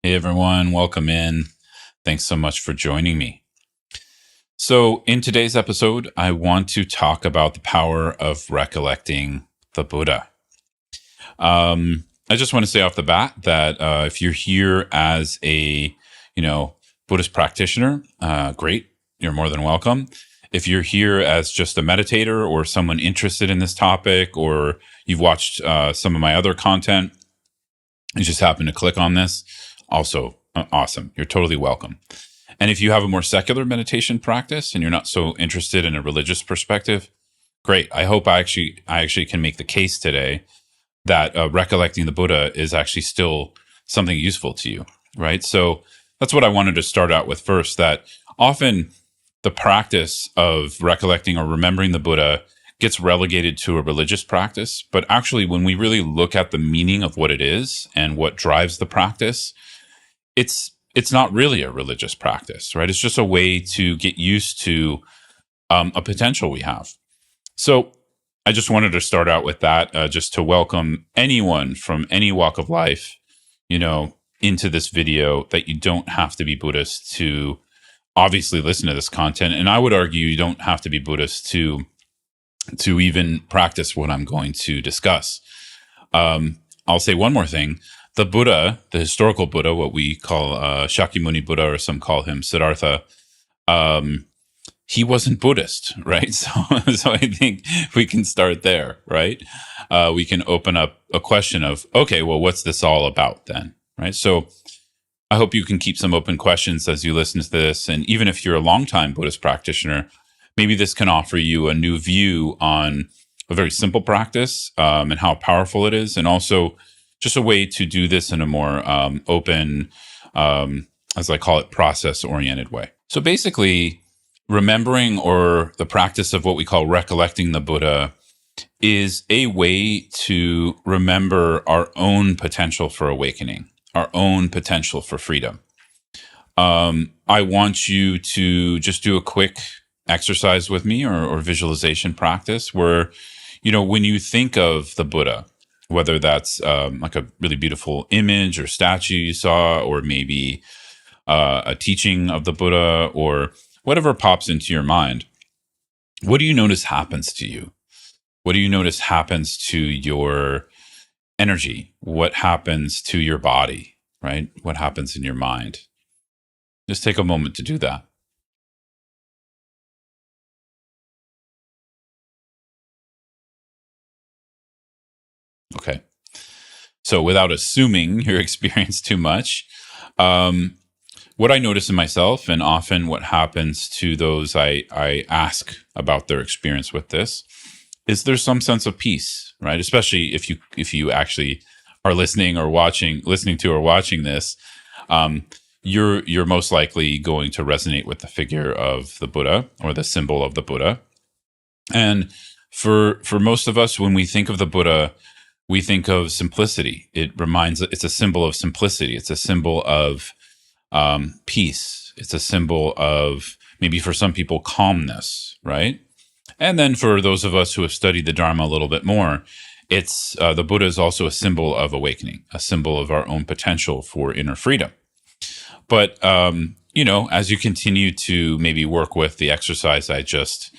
Hey everyone, welcome in. Thanks so much for joining me. So, in today's episode, I want to talk about the power of recollecting the Buddha. I just want to say off the bat that if you're here as a, Buddhist practitioner, great, you're more than welcome. If you're here as just a meditator or someone interested in this topic, or you've watched some of my other content, you just happen to click on this, also awesome. You're totally welcome. And if you have a more secular meditation practice and you're not so interested in a religious perspective, great. I hope I actually can make the case today that recollecting the Buddha is actually still something useful to you, right? So that's what I wanted to start out with first, that often the practice of recollecting or remembering the Buddha gets relegated to a religious practice. But actually, when we really look at the meaning of what it is and what drives the practice, it's not really a religious practice, right? It's just a way to get used to a potential we have. So I just wanted to start out with that, just to welcome anyone from any walk of life, into this video, that you don't have to be Buddhist to obviously listen to this content. And I would argue you don't have to be Buddhist to even practice what I'm going to discuss. I'll say one more thing. The Buddha, the historical Buddha, what we call Shakyamuni Buddha, or some call him Siddhartha, he wasn't Buddhist, right? So I think we can start there, right? We can open up a question of, okay, well, what's this all about then, right? So I hope you can keep some open questions as you listen to this. And even if you're a longtime Buddhist practitioner, maybe this can offer you a new view on a very simple practice and how powerful it is, and also just a way to do this in a more open, as I call it, process-oriented way. So basically, remembering, or the practice of what we call recollecting the Buddha, is a way to remember our own potential for awakening, our own potential for freedom. I want you to just do a quick exercise with me, or visualization practice where, when you think of the Buddha, whether that's like a really beautiful image or statue you saw, or maybe a teaching of the Buddha, or whatever pops into your mind, what do you notice happens to you? What do you notice happens to your energy? What happens to your body, right? What happens in your mind? Just take a moment to do that. Okay. So without assuming your experience too much, what I notice in myself, and often what happens to those I ask about their experience with this, is there's some sense of peace, right? Especially if you actually are listening to or watching this, you're most likely going to resonate with the figure of the Buddha, or the symbol of the Buddha. And for most of us, when we think of the Buddha, we think of simplicity. It's a symbol of simplicity. It's a symbol of peace. It's a symbol of, maybe for some people, calmness, right? And then for those of us who have studied the Dharma a little bit more, it's the Buddha is also a symbol of awakening, a symbol of our own potential for inner freedom. But as you continue to maybe work with the exercise I just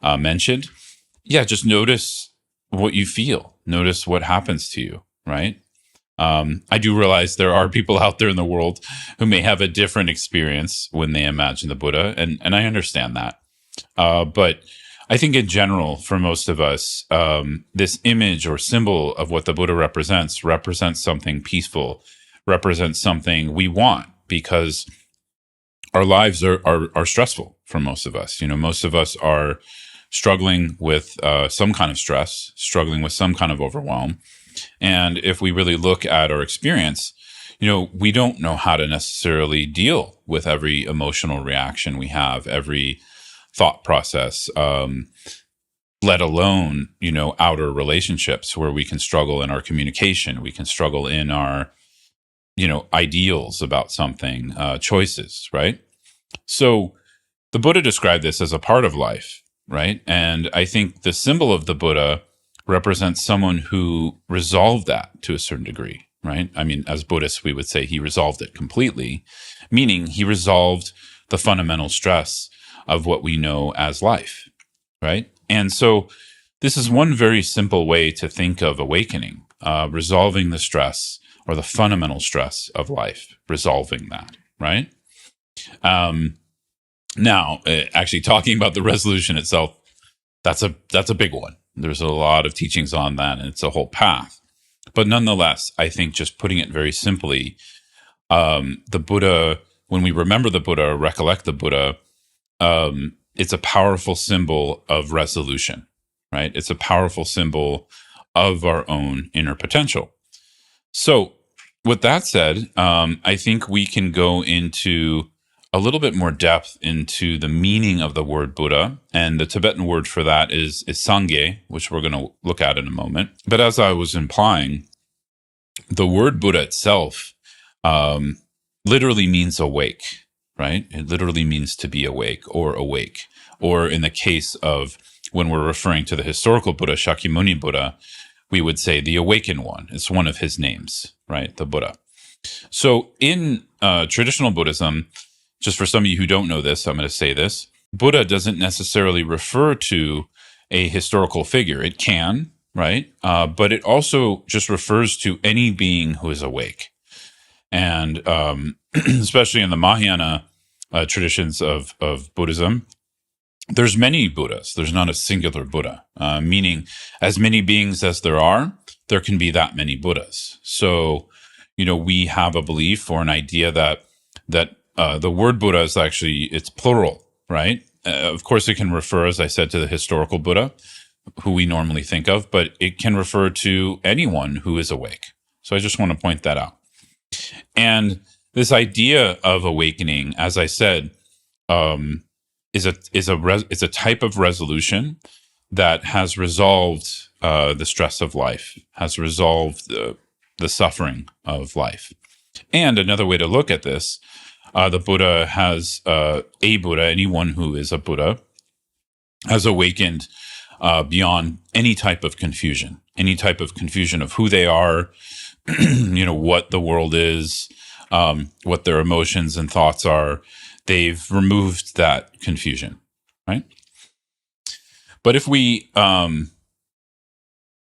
mentioned, just notice what you feel. Notice what happens to you, right? I do realize there are people out there in the world who may have a different experience when they imagine the Buddha, and I understand that. But I think in general, for most of us, this image or symbol of what the Buddha represents something peaceful, represents something we want, because our lives are stressful for most of us. Most of us are struggling with some kind of stress, struggling with some kind of overwhelm. And if we really look at our experience, we don't know how to necessarily deal with every emotional reaction we have, every thought process, let alone, outer relationships where we can struggle in our communication. We can struggle in our, ideals about something, choices, right? So the Buddha described this as a part of life, right? And I think the symbol of the Buddha represents someone who resolved that to a certain degree, right? I mean, as Buddhists, we would say he resolved it completely, meaning he resolved the fundamental stress of what we know as life, right? And so this is one very simple way to think of awakening, resolving the stress or the fundamental stress of life, resolving that, right? Now, actually talking about the resolution itself, that's a big one. There's a lot of teachings on that, and it's a whole path. But nonetheless, I think just putting it very simply, the Buddha, when we remember the Buddha, or recollect the Buddha, it's a powerful symbol of resolution, right? It's a powerful symbol of our own inner potential. So with that said, I think we can go into a little bit more depth into the meaning of the word Buddha. And the Tibetan word for that is Sangye, which we're going to look at in a moment. But as I was implying, the word Buddha itself literally means awake, right? It literally means to be awake. Or in the case of when we're referring to the historical Buddha, Shakyamuni Buddha, we would say the awakened one. It's one of his names, right? The Buddha. So in traditional Buddhism, just for some of you who don't know this, I'm going to say this. Buddha doesn't necessarily refer to a historical figure. It can, right? But it also just refers to any being who is awake. And especially in the Mahayana traditions of Buddhism, there's many Buddhas. There's not a singular Buddha, meaning as many beings as there can be that many Buddhas. So, we have a belief or an idea that the word Buddha is actually, it's plural, right? Of course, it can refer, as I said, to the historical Buddha, who we normally think of, but it can refer to anyone who is awake. So I just want to point that out. And this idea of awakening, as I said, is a type of resolution that has resolved the stress of life, has resolved the suffering of life. And another way to look at this, the Buddha has a Buddha, anyone who is a Buddha, has awakened beyond any type of confusion of who they are, what the world is, what their emotions and thoughts are. They've removed that confusion, right? But if we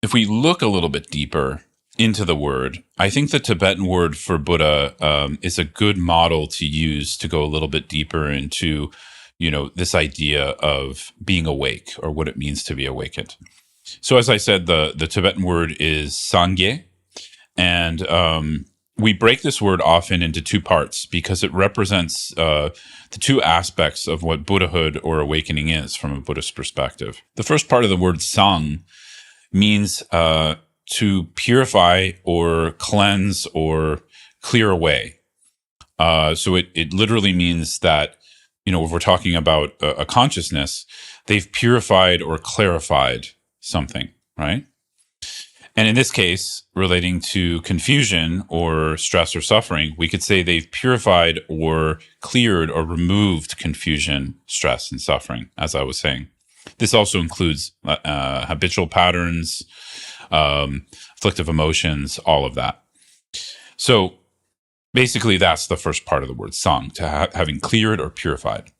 look a little bit deeper into the word, I think the Tibetan word for Buddha is a good model to use to go a little bit deeper into, this idea of being awake or what it means to be awakened. So as I said, the Tibetan word is Sangye, and we break this word often into two parts because it represents the two aspects of what Buddhahood or awakening is from a Buddhist perspective. The first part of the word Sang means to purify or cleanse or clear away. So it literally means that, if we're talking about a consciousness, they've purified or clarified something, right? And in this case, relating to confusion or stress or suffering, we could say they've purified or cleared or removed confusion, stress, and suffering, as I was saying. This also includes habitual patterns, afflictive emotions, all of that. So basically, that's the first part of the word sang, to having cleared or purified.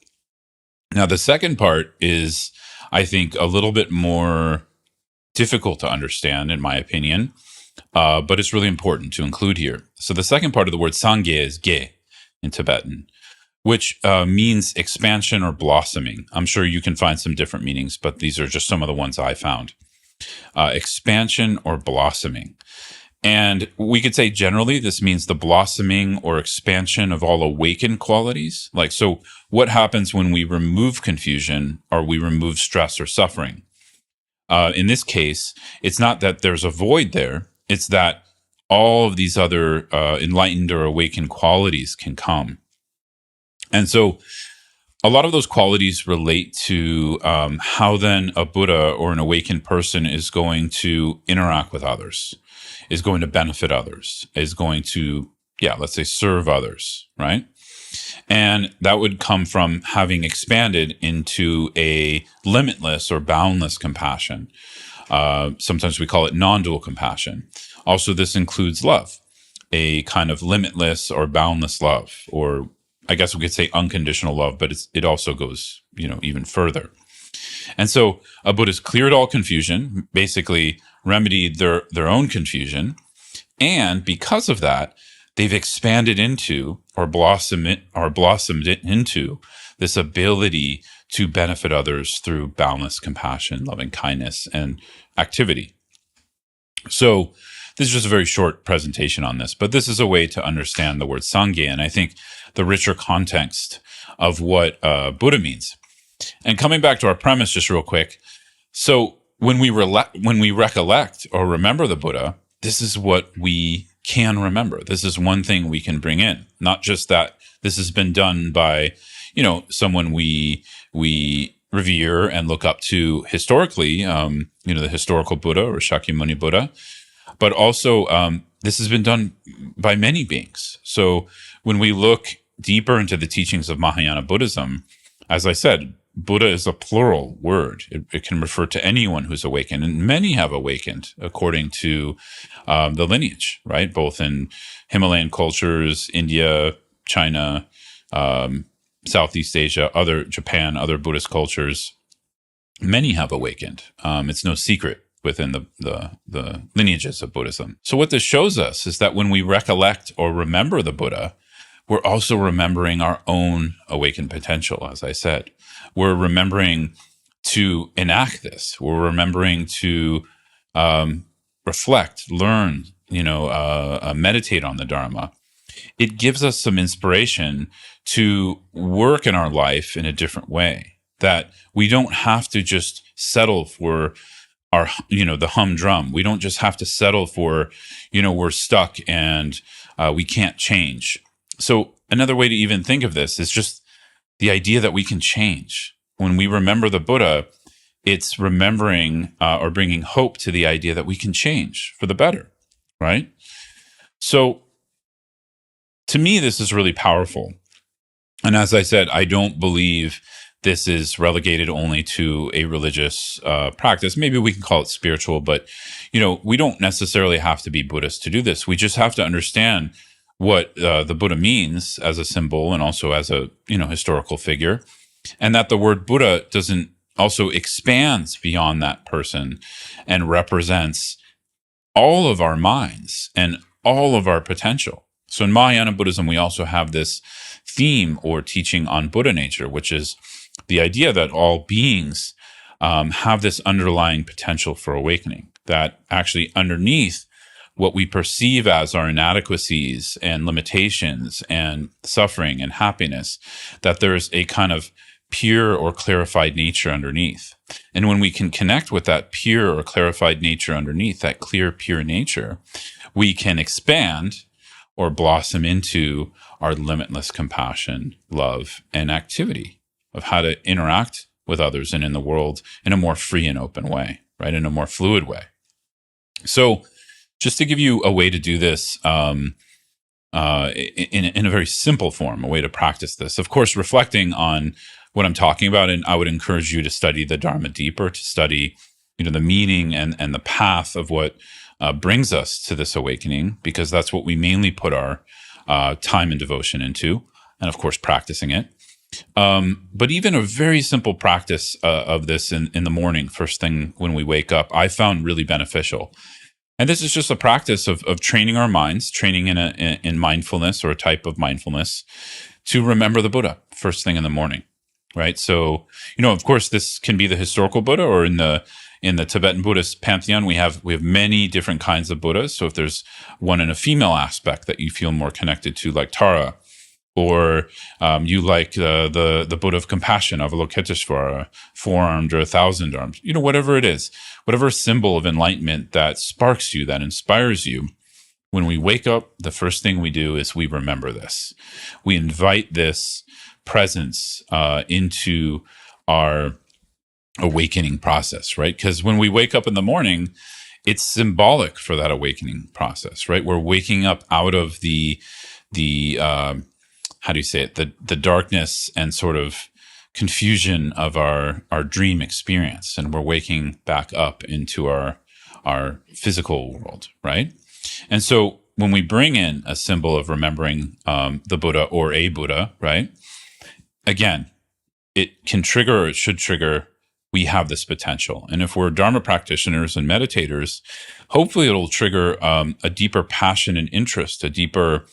Now, the second part is, I think, a little bit more difficult to understand, in my opinion, but it's really important to include here. So the second part of the word Sangye is ge in Tibetan, which means expansion or blossoming. I'm sure you can find some different meanings, but these are just some of the ones I found. Expansion or blossoming. And we could say generally this means the blossoming or expansion of all awakened qualities. So what happens when we remove confusion or we remove stress or suffering? In this case, it's not that there's a void there. It's that all of these other enlightened or awakened qualities can come. And so a lot of those qualities relate to how then a Buddha or an awakened person is going to interact with others, is going to benefit others, is going to, let's say, serve others, right? And that would come from having expanded into a limitless or boundless compassion. Sometimes we call it non-dual compassion. Also, this includes love. a kind of limitless or boundless love, or I guess we could say unconditional love, but it also goes, even further. And so a Buddhist cleared all confusion, basically remedied their own confusion. And because of that, they've expanded into or blossomed into this ability to benefit others through boundless compassion, loving kindness, and activity. So this is just a very short presentation on this, but this is a way to understand the word Sangye, and I think the richer context of what Buddha means. And coming back to our premise just real quick, so when we recollect or remember the Buddha, this is what we can remember. This is one thing we can bring in, not just that this has been done by, someone we revere and look up to historically, the historical Buddha or Shakyamuni Buddha, but also this has been done by many beings. So when we look deeper into the teachings of Mahayana Buddhism, as I said, Buddha is a plural word. It can refer to anyone who's awakened, and many have awakened according to the lineage, right? Both in Himalayan cultures, India, China, Southeast Asia, Japan, other Buddhist cultures. Many have awakened. It's no secret within the lineages of Buddhism. So what this shows us is that when we recollect or remember the Buddha, we're also remembering our own awakened potential, as I said. We're remembering to enact this. We're remembering to reflect, learn, meditate on the Dharma. It gives us some inspiration to work in our life in a different way, that we don't have to just settle for our, the humdrum. We don't just have to settle for, we're stuck and we can't change. So another way to even think of this is just the idea that we can change. When we remember the Buddha, it's remembering or bringing hope to the idea that we can change for the better, right? So to me, this is really powerful. And as I said, I don't believe this is relegated only to a religious practice. Maybe we can call it spiritual, but, we don't necessarily have to be Buddhist to do this. We just have to understand what the Buddha means as a symbol and also as a, historical figure. And that the word Buddha doesn't also expands beyond that person and represents all of our minds and all of our potential. So in Mahayana Buddhism, we also have this theme or teaching on Buddha nature, which is the idea that all beings have this underlying potential for awakening, that actually underneath what we perceive as our inadequacies and limitations and suffering and happiness, that there's a kind of pure or clarified nature underneath. And when we can connect with that pure or clarified nature underneath, that clear, pure nature, we can expand or blossom into our limitless compassion, love, and activity of how to interact with others and in the world in a more free and open way, right? In a more fluid way. So just to give you a way to do this in a very simple form, a way to practice this, of course, reflecting on what I'm talking about, and I would encourage you to study the Dharma deeper, to study, the meaning and the path of what brings us to this awakening, because that's what we mainly put our time and devotion into, and of course, practicing it. But even a very simple practice of this in the morning, first thing when we wake up, I found really beneficial. And this is just a practice of training our minds, training in mindfulness or a type of mindfulness to remember the Buddha first thing in the morning, right? So, of course, this can be the historical Buddha, or in the Tibetan Buddhist pantheon, we have many different kinds of Buddhas. So if there's one in a female aspect that you feel more connected to, like Tara, or you like the Buddha of compassion, Avalokiteshvara, 4-armed or 1,000 arms, whatever it is, whatever symbol of enlightenment that sparks you, that inspires you. When we wake up, the first thing we do is we remember this. We invite this presence into our awakening process, right? Because when we wake up in the morning, it's symbolic for that awakening process, right? We're waking up out of the how do you say it? The darkness and sort of confusion of our dream experience, and we're waking back up into our physical world, right? And so when we bring in a symbol of remembering the Buddha or a Buddha, right? Again, it can trigger, or it should trigger, we have this potential. And if we're Dharma practitioners and meditators, hopefully it'll trigger a deeper passion and interest, a deeper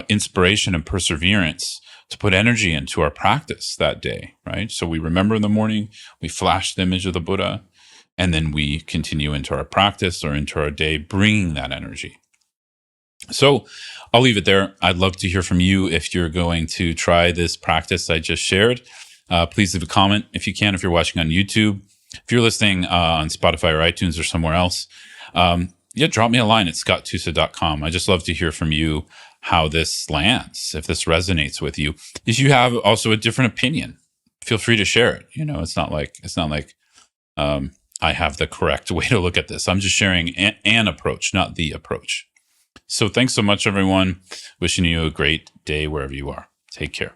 inspiration and perseverance to put energy into our practice that day, right? So we remember in the morning, we flash the image of the Buddha, and then we continue into our practice or into our day, bringing that energy. So I'll leave it there. I'd love to hear from you if you're going to try this practice I just shared. Please leave a comment if you can, if you're watching on YouTube. If you're listening on Spotify or iTunes or somewhere else, drop me a line at scotttusa.com. I just love to hear from you how this lands, if this resonates with you. If you have also a different opinion, feel free to share it. It's not like I have the correct way to look at this. I'm just sharing an approach, not the approach. So thanks so much, everyone. Wishing you a great day wherever you are. Take care.